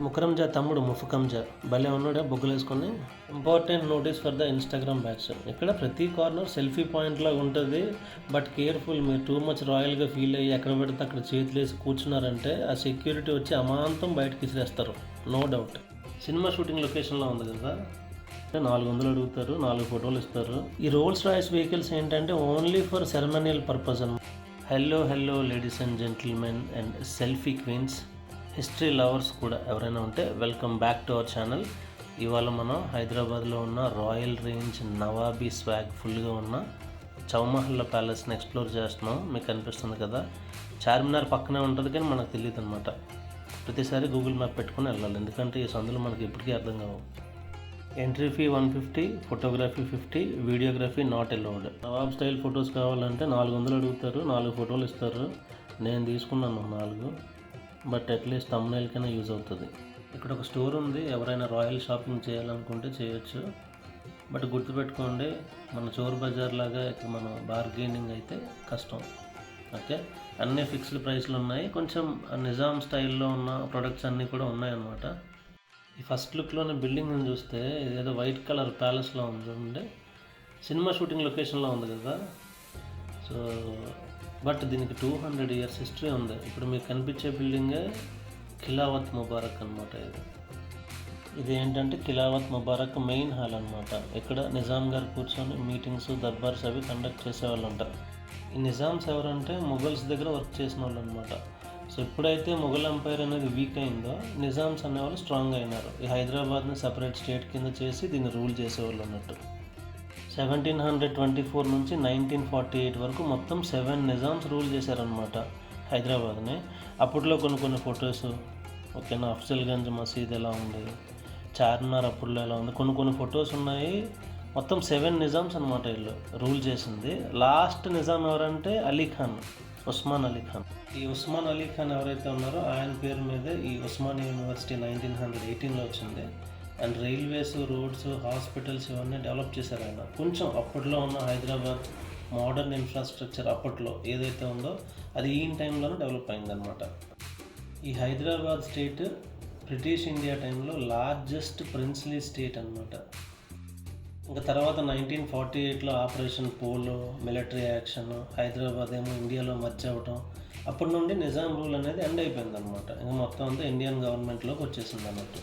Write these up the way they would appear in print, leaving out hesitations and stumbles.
ముకరంజా తమ్ముడు ముఫుకంజా భలే ఉన్నాడే బొగ్గులు వేసుకొని. Important notice for the Instagram batch. ఇక్కడ ప్రతి కార్నర్ సెల్ఫీ పాయింట్ లాగా ఉంటుంది. బట్ కేర్ఫుల్, మీరు టూ మచ్ రాయల్గా ఫీల్ అయ్యి ఎక్కడ పెడితే అక్కడ చేతులు వేసి కూర్చున్నారంటే ఆ సెక్యూరిటీ వచ్చి అమాంతం బయటకి ఇసిరేస్తారు, నో డౌట్. సినిమా షూటింగ్ లొకేషన్లో ఉంది కదా, 400 అడుగుతారు, 4 ఫోటోలు ఇస్తారు. ఈ రోల్స్ రాయిస్ వెహికల్స్ ఏంటంటే ఓన్లీ ఫర్ సెరమనియల్ పర్పస్ అన్నమాట. Hello ladies and gentlemen and selfie queens, history lovers కూడా ఎవరైనా ఉంటే welcome back to our channel. ఇవాళ మనం హైదరాబాద్లో ఉన్న రాయల్ రేంజ్ నవాబీ స్వాగ్ ఫుల్గా ఉన్న చౌమహల్లా ప్యాలెస్ని ఎక్స్ప్లోర్ చేస్తున్నాం. మీకు అనిపిస్తుంది కదా, చార్మినార్ పక్కనే ఉంటుంది కానీ మనకు తెలియదు అనమాట. ప్రతిసారి గూగుల్ మ్యాప్ పెట్టుకుని వెళ్ళాలి, ఎందుకంటే ఈ సందులు మనకి ఇప్పటికీ అర్థం కావు. Entry fee 150, photography 50, videography not allowed. Nawab style photos కావాలంటే 400 అడుగుతారు, 4 ఫోటోలు ఇస్తారు. నేను తీసుకున్నాను 4, బట్ అట్లీస్ట్ థంబ్నెయిల్కైనా యూజ్ అవుతుంది. ఇక్కడ ఒక స్టోర్ ఉంది, ఎవరైనా రాయల్ షాపింగ్ చేయాలనుకుంటే చేయొచ్చు. బట్ గుర్తుపెట్టుకోండి, మన చోర్ బజార్ లాగా ఇక్కడ మన బార్గెనింగ్ అయితే కష్టం. ఓకే, అన్నీ ఫిక్స్డ్ ప్రైస్లు ఉన్నాయి. కొంచెం నిజాం స్టైల్లో ఉన్న ప్రొడక్ట్స్ అన్నీ కూడా ఉన్నాయన్నమాట. ఈ ఫస్ట్ లుక్లోనే బిల్డింగ్ని చూస్తే ఇదేదో వైట్ కలర్ ప్యాలెస్లో ఉంది చూడండి, సినిమా షూటింగ్ లొకేషన్లో ఉంది కదా. సో బట్ దీనికి 200 years హిస్టరీ ఉంది. ఇప్పుడు మీకు కనిపించే బిల్డింగే ఖిలావత్ ముబారక్ అనమాట. ఇది ఏంటంటే ఖిలావత్ ముబారక్ మెయిన్ హాల్ అనమాట. ఇక్కడ నిజాం గారు కూర్చొని మీటింగ్స్, దర్బార్స్ అవి కండక్ట్ చేసేవాళ్ళు ఉంటారు. ఈ నిజామ్స్ ఎవరంటే మొఘల్స్ దగ్గర వర్క్ చేసిన వాళ్ళు అనమాట. సో ఎప్పుడైతే మొఘల్ ఎంపైర్ అనేది వీక్ అయిందో నిజామ్స్ అనేవాళ్ళు స్ట్రాంగ్ అయినారు. ఈ హైదరాబాద్ని సపరేట్ స్టేట్ కింద చేసి దీన్ని రూల్ చేసేవాళ్ళు అన్నట్టు. 1724 నుంచి 1948 వరకు మొత్తం 7 నిజామ్స్ రూల్ చేశారనమాట హైదరాబాద్ని. అప్పట్లో కొన్ని ఫొటోస్, ఓకేనా, అఫ్జల్గంజ్ మసీద్ ఎలా ఉంది, చార్మినార్ అప్పుడులో ఎలా ఉంది, కొన్ని ఫొటోస్ ఉన్నాయి. మొత్తం 7 నిజామ్స్ అనమాట వీళ్ళు రూల్ చేసింది. లాస్ట్ నిజాం ఎవరంటే అలీ ఖాన్, ఉస్మాన్ అలీ ఖాన్. ఈ ఉస్మాన్ అలీ ఖాన్ ఎవరైతే ఉన్నారో ఆయన పేరు మీదే ఈ ఉస్మానియా యూనివర్సిటీ 1918లో వచ్చింది. అండ్ రైల్వేస్, రోడ్స్, హాస్పిటల్స్ ఇవన్నీ డెవలప్ చేశారు ఆయన. కొంచెం అప్పట్లో ఉన్న హైదరాబాద్ మోడర్న్ ఇన్ఫ్రాస్ట్రక్చర్ అప్పట్లో ఏదైతే ఉందో అది ఈయన టైంలోనే డెవలప్ అయిందనమాట. ఈ హైదరాబాద్ స్టేట్ బ్రిటిష్ ఇండియా టైంలో లార్జెస్ట్ ప్రిన్స్లీ స్టేట్ అనమాట. ఇంకా తర్వాత 1948లో Operation Polo, military action, Hyderabad ఏమో ఇండియాలో మర్జ్ అవ్వటం, అప్పటి నుండి నిజాం రూల్ అనేది ఎండ్ అయిపోయింది అనమాట. ఇంకా మొత్తం అంతా ఇండియన్ గవర్నమెంట్లోకి వచ్చేసింది అన్నట్టు.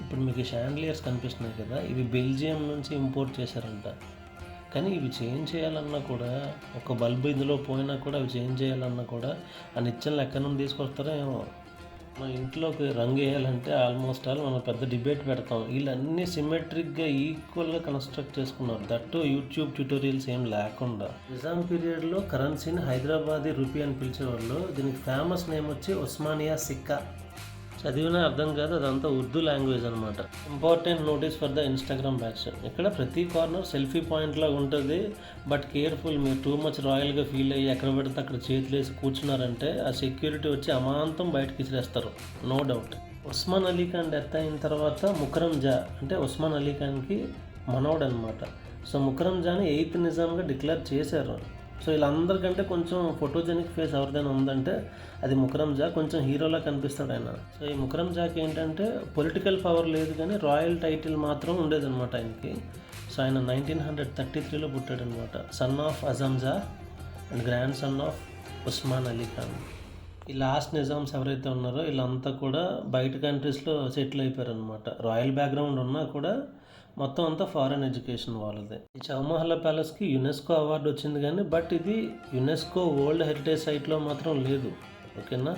ఇప్పుడు మీకు షాండ్లియర్స్ కనిపిస్తున్నాయి కదా, ఇవి బెల్జియం నుంచి ఇంపోర్ట్ చేశారంట. కానీ ఇవి చేంజ్ చేయాలన్నా కూడా, ఒక బల్బు ఇందులో పోయినా కూడా అవి చేంజ్ చేయాలన్నా కూడా ఆ నిచ్చెనలు ఎక్కడి నుండి తీసుకొస్తారో ఏమో. మన ఇంట్లోకి రంగు వేయాలంటే ఆల్మోస్ట్ మనం పెద్ద డిబేట్ పెడతాం. వీళ్ళన్నీ సిమెట్రిక్గా ఈక్వల్గా కన్స్ట్రక్ట్ చేసుకున్నారు, దట్టు యూట్యూబ్ ట్యూటోరియల్స్ ఏం లేకుండా. నిజాం పీరియడ్లో కరెన్సీని హైదరాబాదీ రూపీ అని పిలిచేవాళ్ళు. దీనికి ఫేమస్ నేమ్ వచ్చి ఉస్మానియా సిక్కా. చదివినా అర్థం కాదు, అదంతా ఉర్దూ లాంగ్వేజ్ అనమాట. Important notice for the Instagram batch. ఇక్కడ ప్రతి కార్నర్ సెల్ఫీ పాయింట్ లాగా ఉంటుంది. బట్ కేర్ఫుల్, మీరు టూ మచ్ రాయల్గా ఫీల్ అయ్యి ఎక్కడ పెడితే అక్కడ చేతులు వేసి కూర్చున్నారంటే ఆ సెక్యూరిటీ వచ్చి అమాంతం బయటకి ఇసిరేస్తారు, no doubt. Osman Ali Khan death అయిన తర్వాత ముకరంజా అంటే ఉస్మాన్ అలీ ఖాన్కి మనవడు అనమాట. సో ముకరంజాని 8th నిజాంగా డిక్లేర్ చేశారు. సో వీళ్ళందరికంటే కొంచెం ఫోటోజెనిక్ ఫేస్ ఎవరిదైనా ఉందంటే అది ముకరంజా. కొంచెం హీరోలా కనిపిస్తాడు ఆయన. సో ఈ ముకరంజాకి ఏంటంటే పొలిటికల్ పవర్ లేదు కానీ రాయల్ టైటిల్ మాత్రం ఉండేదన్నమాట ఆయనకి. సో ఆయన 1933లో పుట్టాడనమాట. Son of Azamjah and grandson of Osman Ali Khan. ఈ లాస్ట్ నిజామ్స్ ఎవరైతే ఉన్నారో వీళ్ళంతా కూడా బయట కంట్రీస్లో సెటిల్ అయిపోయారు అనమాట. రాయల్ బ్యాక్గ్రౌండ్ ఉన్నా కూడా మొత్తం అంతా ఫారెన్ ఎడ్యుకేషన్ వాళ్ళది. ఈ చౌమహల్లా ప్యాలెస్కి యునెస్కో అవార్డు వచ్చింది కానీ బట్ ఇది యునెస్కో వరల్డ్ హెరిటేజ్ సైట్లో మాత్రం లేదు, ఓకేనా.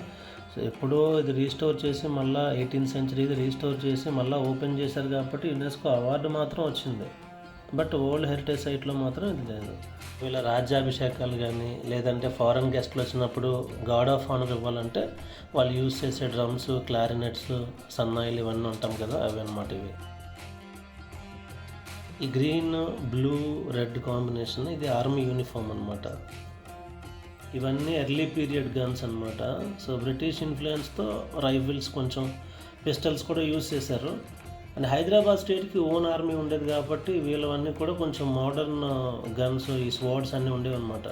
సో ఎప్పుడో ఇది రీస్టోర్ చేసి మళ్ళీ 18th century రీస్టోర్ చేసి మళ్ళీ ఓపెన్ చేశారు కాబట్టి యునెస్కో అవార్డు మాత్రం వచ్చింది. బట్ వరల్డ్ హెరిటేజ్ సైట్లో మాత్రం ఇది లేదు. వీళ్ళ రాజ్యాభిషేకాలు కానీ లేదంటే ఫారెన్ గెస్ట్లు వచ్చినప్పుడు గార్డ్ ఆఫ్ ఆనర్ ఇవ్వాలంటే వాళ్ళు యూజ్ చేసే డ్రమ్స్, క్లారినెట్స్, సన్నాయిలు ఇవన్నీ ఉంటాం కదా, అవి అన్నమాట ఇవి. ఈ గ్రీన్, బ్లూ, రెడ్ కాంబినేషన్ ఇది ఆర్మీ యూనిఫామ్ అనమాట. ఇవన్నీ ఎర్లీ పీరియడ్ గన్స్ అనమాట. సో బ్రిటిష్ ఇన్ఫ్లుయెన్స్తో రైఫిల్స్, కొంచెం పిస్టల్స్ కూడా యూజ్ చేశారు. అండ్ హైదరాబాద్ స్టేట్కి ఓన్ ఆర్మీ ఉండేది కాబట్టి వీళ్ళవన్నీ కూడా కొంచెం మోడర్న్ గన్స్, ఈ స్వార్డ్స్ అన్నీ ఉండేవి అనమాట.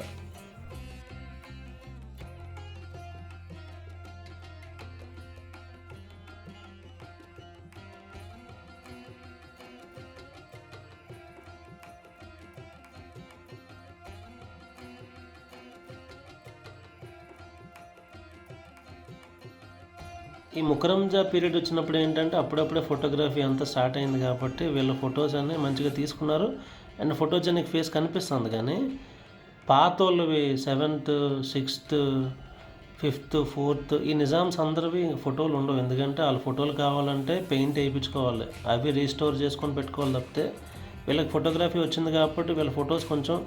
ఈ ముకరంజా పీరియడ్ వచ్చినప్పుడు ఏంటంటే అప్పుడప్పుడే ఫోటోగ్రఫీ అంతా స్టార్ట్ అయింది కాబట్టి వీళ్ళ ఫొటోస్ అన్నీ మంచిగా తీసుకున్నారు అండ్ ఫోటోజెనిక్ ఫేస్ కనిపిస్తుంది. కానీ పాతోళ్ళవి 7th 6th 5th 4th ఈ నిజామ్స్ అందరివి ఫోటోలు ఉండవు. ఎందుకంటే వాళ్ళ ఫోటోలు కావాలంటే పెయింట్ వేయించుకోవాలి, అవి రీస్టోర్ చేసుకొని పెట్టుకోవాలి. తప్పితే వీళ్ళకి ఫోటోగ్రఫీ వచ్చింది కాబట్టి వీళ్ళ ఫొటోస్ కొంచెం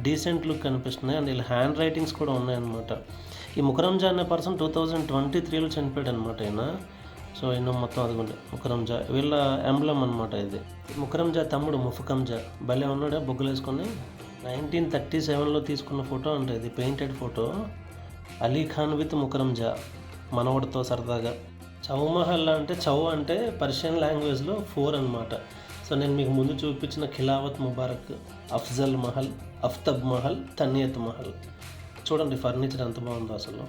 డీసెంట్ లుక్ కనిపిస్తున్నాయి అండ్ వీళ్ళ హ్యాండ్ రైటింగ్స్ కూడా ఉన్నాయన్నమాట. ఈ ముకరంజా అనే పర్సన్ 2023లో చనిపోయాడు అనమాట ఆయన. సో ఈయన మొత్తం అదిగోండి ముకరంజా వీళ్ళ ఎంబ్లమ్ అనమాట ఇది. ముకరంజా తమ్ముడు ముఫకంజా భలే ఉన్నాడే బొగ్గులు వేసుకొని. 1937లో తీసుకున్న ఫోటో అంటే ఇది painted photo. Ali Khan with Mukarramjah మనవడితో సరదాగా. చౌమహల్ అంటే చౌ అంటే పర్షియన్ లాంగ్వేజ్లో 4 అనమాట. సో నేను మీకు ముందు చూపించిన ఖిలావత్ ముబారక్, అఫ్జల్ మహల్, అఫ్తబ్ మహల్, తనియత్ మహల్ చూడండి ఫర్నిచర్ ఎంత బాగుందో అసలు.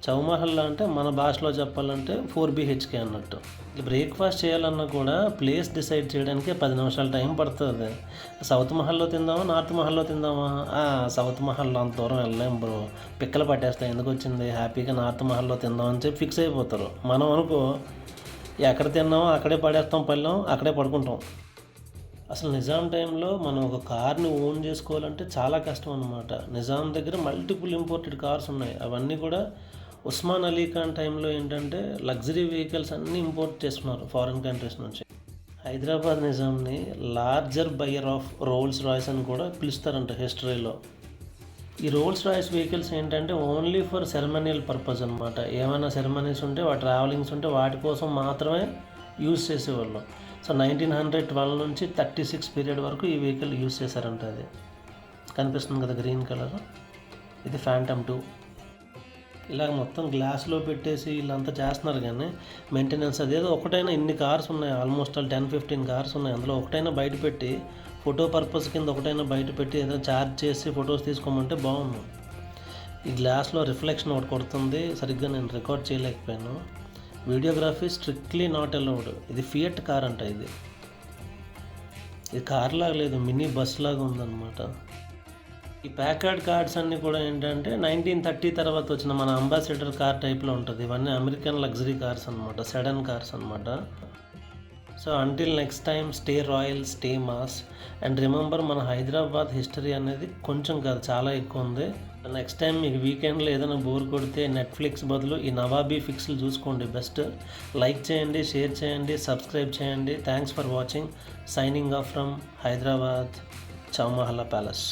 చౌమహల్ అంటే మన భాషలో చెప్పాలంటే 4 BHK అన్నట్టు. బ్రేక్ఫాస్ట్ చేయాలన్నా కూడా ప్లేస్ డిసైడ్ చేయడానికి 10 నిమిషాలు టైం పడుతుంది. సౌత్ మహల్లో తిందామా నార్త్ మహల్లో తిందామా? సౌత్ మహల్లో అంత దూరం వెళ్ళలేం బ్రో, పిక్కలు పట్టేస్తాయి, ఎందుకు వచ్చింది, హ్యాపీగా నార్త్ మహల్లో తిందామని చెప్పి ఫిక్స్ అయిపోతారు. మనం అనుకో ఎక్కడ తిన్నామో అక్కడే పడేస్తాం, పళ్ళం అక్కడే పడుకుంటాం. అసలు నిజాం టైంలో మనం ఒక కార్ని ఓన్ చేసుకోవాలంటే చాలా కష్టం అనమాట. నిజాం దగ్గర మల్టిపుల్ ఇంపోర్టెడ్ కార్స్ ఉన్నాయి. అవన్నీ కూడా ఉస్మాన్ అలీ ఖాన్ టైంలో ఏంటంటే లగ్జరీ వెహికల్స్ అన్నీ ఇంపోర్ట్ చేసుకున్నారు ఫారిన్ కంట్రీస్ నుంచి. హైదరాబాద్ నిజాంని larger buyer of Rolls Royce అని కూడా పిలుస్తారంట హిస్టరీలో. ఈ రోల్స్ రాయ్స్ వెహికల్స్ ఏంటంటే ఓన్లీ ఫర్ సెరమనియల్ పర్పస్ అనమాట. ఏమైనా సెరమనీస్ ఉంటే ట్రావెలింగ్స్ ఉంటే వాటి కోసం మాత్రమే యూజ్ చేసేవాళ్ళు. సో 1912 నుంచి 36 పీరియడ్ వరకు ఈ వెహికల్ యూజ్ చేశారంట. అది కనిపిస్తుంది కదా గ్రీన్ కలర్, ఇది ఫ్యాంటమ్ 2. ఇలాగ మొత్తం గ్లాస్లో పెట్టేసి వీళ్ళంతా చేస్తున్నారు. కానీ మెయింటెనెన్స్ అదేదో ఒకటైనా ఇన్ని కార్స్ ఉన్నాయి, ఆల్మోస్ట్ 10-15 కార్స్ ఉన్నాయి. అందులో ఒకటైనా బయట పెట్టి ఫోటో పర్పస్ కింద ఒకటైనా బయట పెట్టి ఏదైనా ఛార్జ్ చేసి ఫొటోస్ తీసుకోమంటే బాగుంది. ఈ గ్లాస్లో రిఫ్లెక్షన్ ఒకటి కొడుతుంది, సరిగ్గా నేను రికార్డ్ చేయలేకపోయాను. Videography strictly not allowed. ఇది ఫియట్ కార్ అంట. ఇది కార్ లాగా లేదు, మినీ బస్ లాగా ఉందన్నమాట. ఈ ప్యాకర్డ్ కార్డ్స్ అన్నీ కూడా ఏంటంటే 1930 తర్వాత వచ్చిన మన అంబాసిడర్ కార్ టైప్లో ఉంటుంది. ఇవన్నీ అమెరికన్ లగ్జరీ కార్స్ అనమాట, సెడన్ కార్స్ అనమాట. So until next time stay royal, stay mass and remember మన హైదరాబాద్ హిస్టరీ అనేది కొంచెం కాదు చాలా ఎక్కువ ఉంది. నెక్స్ట్ టైం మీకు వీకెండ్లో ఏదైనా బోర్ కొడితే నెట్ఫ్లిక్స్ బదులు ఈ నవాబీ ఫిక్స్లు చూసుకోండి బెస్ట్. లైక్ చేయండి, షేర్ చేయండి, సబ్స్క్రైబ్ చేయండి. Thanks for watching. Signing off from Hyderabad Chowmahalla palace.